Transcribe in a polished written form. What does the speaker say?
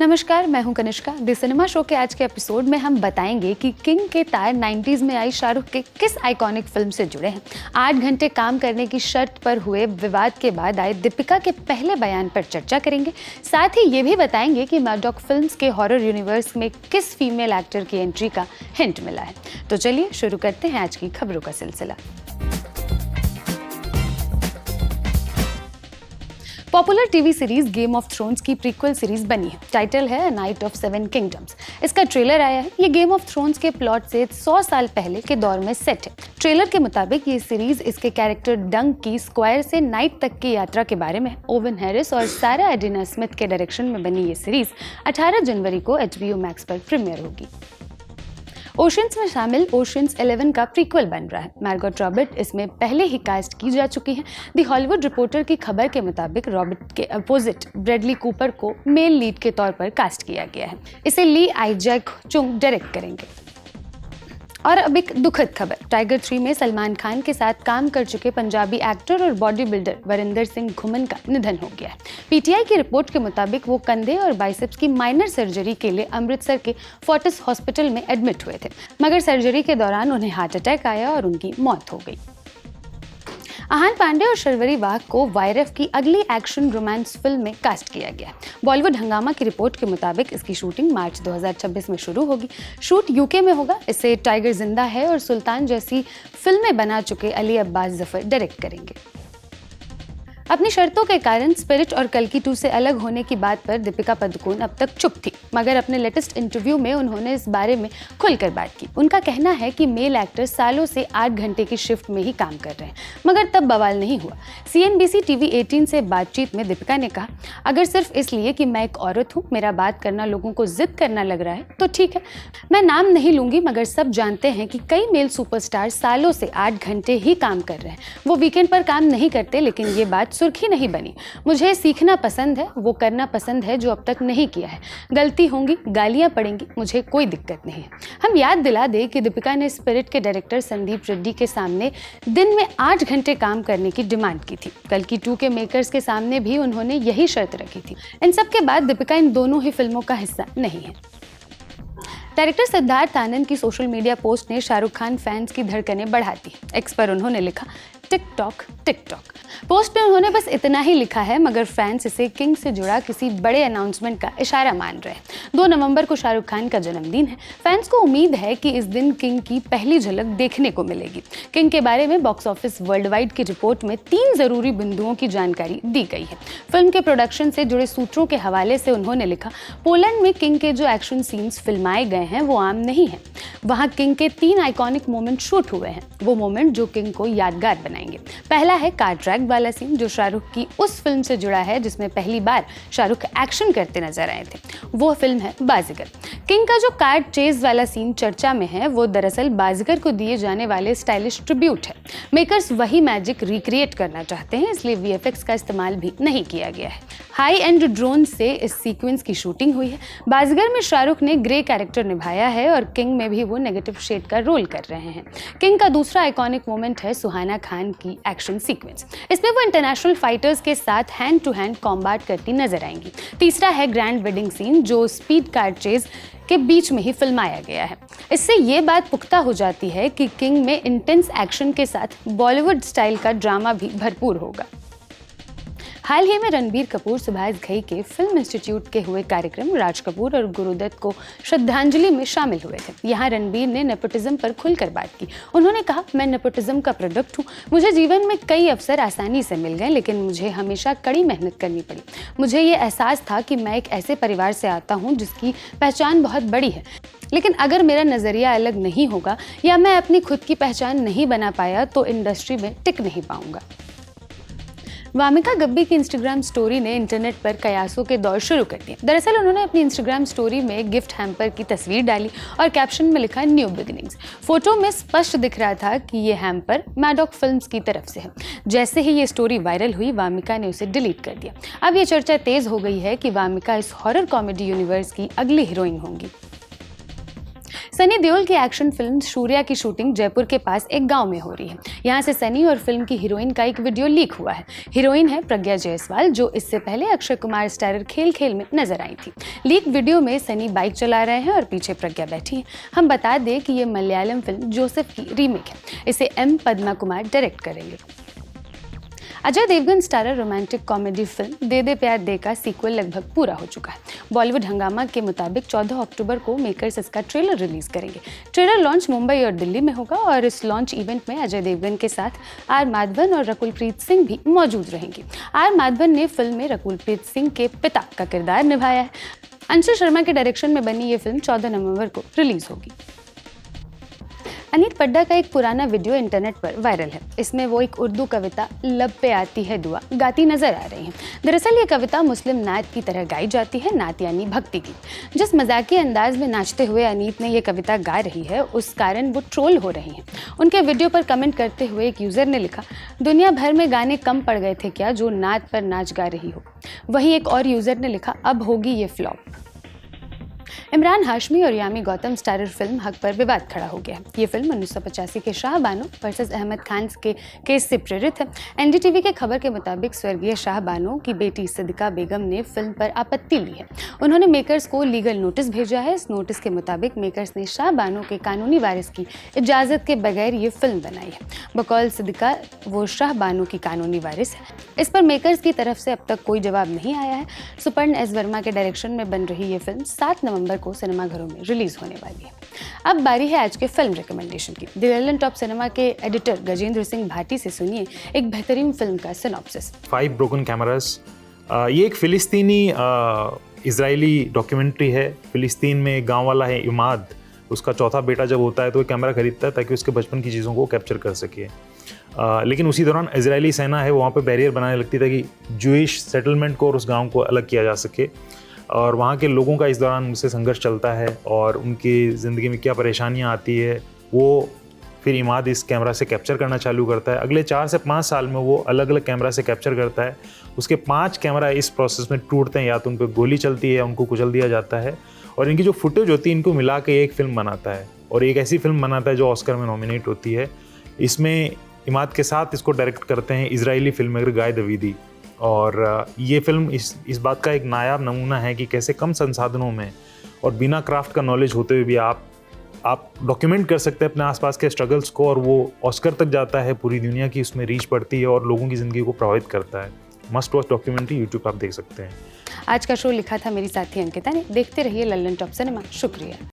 नमस्कार, मैं हूं कनिष्का। द सिनेमा शो के आज के एपिसोड में हम बताएंगे कि किंग के तार 90s में आई शाहरुख के किस आइकॉनिक फिल्म से जुड़े हैं। 8 घंटे काम करने की शर्त पर हुए विवाद के बाद आए दीपिका के पहले बयान पर चर्चा करेंगे। साथ ही ये भी बताएंगे कि मैडॉक फिल्म्स के हॉरर यूनिवर्स में किस फीमेल एक्टर की एंट्री का हिंट मिला है। तो चलिए शुरू करते हैं आज की खबरों का सिलसिला। Popular TV series game of thrones की प्रीक्वल सीरीज बनी है। टाइटल है नाइट ऑफ 7 किंगडम्स। इसका ट्रेलर आया है। ये गेम ऑफ थ्रोन्स के प्लॉट से 100 साल पहले के दौर में सेट है। ट्रेलर के मुताबिक ये सीरीज इसके कैरेक्टर डंक की स्क्वायर से नाइट तक की यात्रा के बारे में। ओवन हैरिस और सारा एडिना स्मिथ के डायरेक्शन में बनी ये सीरीज 18 जनवरी को HBO मैक्स पर प्रीमियर होगी। ओशंस में शामिल ओशंस 11 का प्रीक्वल बन रहा है। मार्गोट रॉबर्ट इसमें पहले ही कास्ट की जा चुकी हैं। द हॉलीवुड रिपोर्टर की खबर के मुताबिक रॉबर्ट के अपोजिट ब्रैडली कूपर को मेल लीड के तौर पर कास्ट किया गया है। इसे ली आई-जैक चुंग डायरेक्ट करेंगे। और अब एक दुखद खबर। टाइगर 3 में सलमान खान के साथ काम कर चुके पंजाबी एक्टर और बॉडी बिल्डर वरिंदर सिंह घुमन का निधन हो गया है। PTI की रिपोर्ट के मुताबिक वो कंधे और बाइसेप्स की माइनर सर्जरी के लिए अमृतसर के फोर्टिस हॉस्पिटल में एडमिट हुए थे, मगर सर्जरी के दौरान उन्हें हार्ट अटैक आया और उनकी मौत हो गई। आहान पांडे और शर्वरी वाघ को YRF की अगली एक्शन रोमांस फिल्म में कास्ट किया गया। बॉलीवुड हंगामा की रिपोर्ट के मुताबिक इसकी शूटिंग मार्च 2026 में शुरू होगी। शूट UK में होगा। इसे टाइगर जिंदा है और सुल्तान जैसी फिल्में बना चुके अली अब्बास जफर डायरेक्ट करेंगे। अपनी शर्तों के कारण स्पिरिट और कल्कि 2 से अलग होने की बात पर दीपिका पादुकोण अब तक चुप थी, मगर अपने लेटेस्ट इंटरव्यू में उन्होंने इस बारे में खुलकर बात की। उनका कहना है कि मेल एक्टर सालों से 8 घंटे की शिफ्ट में ही काम कर रहे हैं, मगर तब बवाल नहीं हुआ। CNBC TV 18 से बातचीत में दीपिका ने कहा, अगर सिर्फ इसलिए कि मैं एक औरत हूँ मेरा बात करना लोगों को जिद करना लग रहा है तो ठीक है। मैं नाम नहीं लूंगी, मगर सब जानते हैं कि कई मेल सुपरस्टार सालों से 8 घंटे ही काम कर रहे हैं। वो वीकेंड पर काम नहीं करते, लेकिन ये बात सुर्खी नहीं बनी। मुझे सीखना पसंद है, वो करना पसंद है जो अब तक नहीं किया है। गलती होंगी, गालियां पड़ेंगी, मुझे कोई दिक्कत नहीं है। हम याद दिला दें कि दीपिका ने स्पिरिट के डायरेक्टर संदीप रेड्डी के सामने दिन में 8 घंटे काम करने की डिमांड की थी। कल्कि 2 के मेकर्स के सामने भी उन्होंने यही शर्त रखी थी। इन सब के बाद दीपिका इन दोनों ही फिल्मों का हिस्सा नहीं है। डायरेक्टर सिद्धार्थ आनंद की सोशल मीडिया पोस्ट ने शाहरुख खान फैंस की धड़कनें बढ़ा दी। एक्स पर उन्होंने लिखा, टिकटॉक टिकटॉक। पोस्ट में उन्होंने बस इतना ही लिखा है, मगर फैंस इसे किंग से जुड़ा किसी बड़े अनाउंसमेंट का इशारा मान रहे हैं। 2 नवंबर को शाहरुख खान का जन्मदिन है। फैंस को उम्मीद है कि इस दिन किंग की पहली झलक देखने को मिलेगी। किंग के बारे में बॉक्स ऑफिस वर्ल्ड वाइड की रिपोर्ट में 3 जरूरी बिंदुओं की जानकारी दी गई है। फिल्म के प्रोडक्शन से जुड़े सूत्रों के हवाले से उन्होंने लिखा, पोलैंड में किंग के जो एक्शन सीन्स फिल्माए गए हैं वो आम नहीं है। वहाँ किंग के 3 आइकॉनिक मोमेंट शूट हुए हैं। वो मोमेंट जो किंग को यादगार बनाएंगे। पहला है कार ट्रैक वाला सीन, जो शाहरुख की उस फिल्म से जुड़ा है जिसमें पहली बार शाहरुख एक्शन करते नजर आए थे। वो फिल्म है बाजीगर। किंग का जो कार चेज वाला सीन चर्चा में है, वो दरअसल बाजीगर को दिए जाने वाले स्टाइलिश ट्रिब्यूट है। मेकर्स वही मैजिक रिक्रिएट करना चाहते हैं, इसलिए VFX का इस्तेमाल भी नहीं किया गया है। हाई एंड ड्रोन से इस सीक्वेंस की शूटिंग हुई है। बाजीगर में शाहरुख ने ग्रे कैरेक्टर निभाया है और किंग में भी वो नेगेटिव शेड का रोल कर रहे हैं। किंग का दूसरा आइकॉनिक मोमेंट है सुहाना खान की एक्शन सीक्वेंस। इसमें वो इंटरनेशनल फाइटर्स के साथ हैंड टू हैंड कॉम्बैट करती नजर आएंगी। तीसरा है ग्रैंड वेडिंग सीन, जो स्पीड कार चेज के बीच में ही फिल्माया गया है। इससे ये बात पुख्ता हो जाती है कि किंग में इंटेंस एक्शन के साथ बॉलीवुड स्टाइल का ड्रामा भी भरपूर होगा। हाल ही में रणबीर कपूर सुभाष घई के फिल्म इंस्टीट्यूट के हुए कार्यक्रम राज कपूर और गुरुदत्त को श्रद्धांजलि में शामिल हुए थे। यहाँ रणबीर ने नेपोटिज्म पर खुलकर बात की। उन्होंने कहा, मैं नेपोटिज्म का प्रोडक्ट हूँ। मुझे जीवन में कई अवसर आसानी से मिल गए, लेकिन मुझे हमेशा कड़ी मेहनत करनी पड़ी। मुझे ये एहसास था कि मैं एक ऐसे परिवार से आता हूँ जिसकी पहचान बहुत बड़ी है, लेकिन अगर मेरा नज़रिया अलग नहीं होगा या मैं अपनी खुद की पहचान नहीं बना पाया तो इंडस्ट्री में टिक नहीं पाऊंगा। वामिका गब्बी की इंस्टाग्राम स्टोरी ने इंटरनेट पर कयासों के दौर शुरू कर दिए। दरअसल उन्होंने अपनी इंस्टाग्राम स्टोरी में गिफ्ट हैम्पर की तस्वीर डाली और कैप्शन में लिखा, न्यू बिगिनिंग्स। फोटो में स्पष्ट दिख रहा था कि ये हैम्पर मैडॉक फिल्म्स की तरफ से है। जैसे ही ये स्टोरी वायरल हुई, वामिका ने उसे डिलीट कर दिया। अब ये चर्चा तेज हो गई है कि वामिका इस हॉरर कॉमेडी यूनिवर्स की अगली हीरोइन होंगी। सनी देओल की एक्शन फिल्म सूर्या की शूटिंग जयपुर के पास एक गांव में हो रही है। यहाँ से सनी और फिल्म की हीरोइन का एक वीडियो लीक हुआ है। हीरोइन है प्रज्ञा जायसवाल, जो इससे पहले अक्षय कुमार स्टारर खेल खेल में नजर आई थी। लीक वीडियो में सनी बाइक चला रहे हैं और पीछे प्रज्ञा बैठी है। हम बता दें कि ये मलयालम फिल्म जोसेफ की रीमेक है। इसे एम पद्मा कुमार डायरेक्ट करेंगे। Ajay Devgan starrer romantic comedy film De De Pyaar De का सीक्वल लगभग पूरा हो चुका है। बॉलीवुड हंगामा के मुताबिक 14 अक्टूबर को मेकर्स इसका ट्रेलर रिलीज करेंगे। ट्रेलर लॉन्च मुंबई और दिल्ली में होगा और इस लॉन्च इवेंट में अजय देवगन के साथ आर माधवन और रकुल प्रीत सिंह भी मौजूद रहेंगे। आर माधवन ने फिल्म में रकुल प्रीत सिंह के पिता का किरदार निभाया है। अंशुल शर्मा के डायरेक्शन में बनी ये फिल्म 14 नवंबर को रिलीज होगी। अनीत पड्डा का एक पुराना वीडियो इंटरनेट पर वायरल है। इसमें वो एक उर्दू कविता लब पे आती है दुआ गाती नजर आ रही हैं। दरअसल ये कविता मुस्लिम नात की तरह गाई जाती है। नात यानी भक्ति गीत। जिस मजाकी अंदाज में नाचते हुए अनीत ने ये कविता गा रही है, उस कारण वो ट्रोल हो रही हैं। उनके वीडियो पर कमेंट करते हुए एक यूजर ने लिखा, दुनिया भर में गाने कम पड़ गए थे क्या जो नात पर नाच गा रही हो। वहीं एक और यूजर ने लिखा, अब होगी ये फ्लॉप। इमरान हाशमी और यामी गौतम स्टारर फिल्म हक पर विवाद खड़ा हो गया है। ये फिल्म 1985 के शाह बानो वर्सेस अहमद खान के केस से प्रेरित है। एनडीटीवी के खबर के मुताबिक स्वर्गीय शाह बानो की बेटी सिद्दीका बेगम ने फिल्म पर आपत्ति ली है। उन्होंने मेकर्स को लीगल नोटिस भेजा है। इस नोटिस के मुताबिक मेकर्स ने शाह बानो के कानूनी वारिस की इजाज़त के बगैर ये फिल्म बनाई है। बकौल सिद्दीका वो शाह बानो की कानूनी वारिस है। इस पर मेकर्स की तरफ से अब तक कोई जवाब नहीं आया है। सुपर्ण एस वर्मा के डायरेक्शन में बन रही ये फिल्म 7 नवंबर को सिनेमाघरों में रिलीज होने वाली है। अब बारी है आज के फिल्म रिकमेंडेशन की। द लंदन टॉप सिनेमा के एडिटर गजेंद्र सिंह भाटी से सुनिए एक बेहतरीन फिल्म का सिनॉप्सिस। 5 Broken Cameras। ये एक फिलिस्तीनी इजरायली डॉक्यूमेंट्री है। फिलिस्तीन में एक गाँव वाला है इमाद, उसका चौथा बेटा जब होता है तो वो कैमरा खरीदता है ताकि उसके बचपन की चीज़ों को कैप्चर कर सके। लेकिन उसी दौरान इजरायली सेना है वहाँ पे बैरियर बनाने लगती है ताकि जूइश सेटलमेंट को और उस गांव को अलग किया जा सके। और वहाँ के लोगों का इस दौरान उनसे संघर्ष चलता है और उनकी ज़िंदगी में क्या परेशानियाँ आती है वो फिर इमाद इस कैमरा से कैप्चर करना चालू करता है। अगले 4 से 5 साल में वो अलग अलग कैमरा से कैप्चर करता है। उसके 5 कैमरा इस प्रोसेस में टूटते हैं, या तो उन पर गोली चलती है, उनको कुचल दिया जाता है और इनकी जो फुटेज होती है इनको मिला के एक फ़िल्म बनाता है और एक ऐसी फिल्म बनाता है जो ऑस्कर में नॉमिनेट होती है। इसमें इमाद के साथ इसको डायरेक्ट करते हैं इजरायली फिल्म मेकर गाय दवीदी। और ये फिल्म इस बात का एक नायाब नमूना है कि कैसे कम संसाधनों में और बिना क्राफ्ट का नॉलेज होते हुए भी आप डॉक्यूमेंट कर सकते हैं अपने आसपास के स्ट्रगल्स को, और वो ऑस्कर तक जाता है, पूरी दुनिया की उसमें रीच पड़ती है और लोगों की ज़िंदगी को प्रभावित करता है। मस्ट वॉच डॉक्यूमेंट्री, यूट्यूब आप देख सकते हैं। आज का शो लिखा था मेरी साथी अंकिता ने। देखते रहिए लल्लन टॉप सिनेमा। शुक्रिया।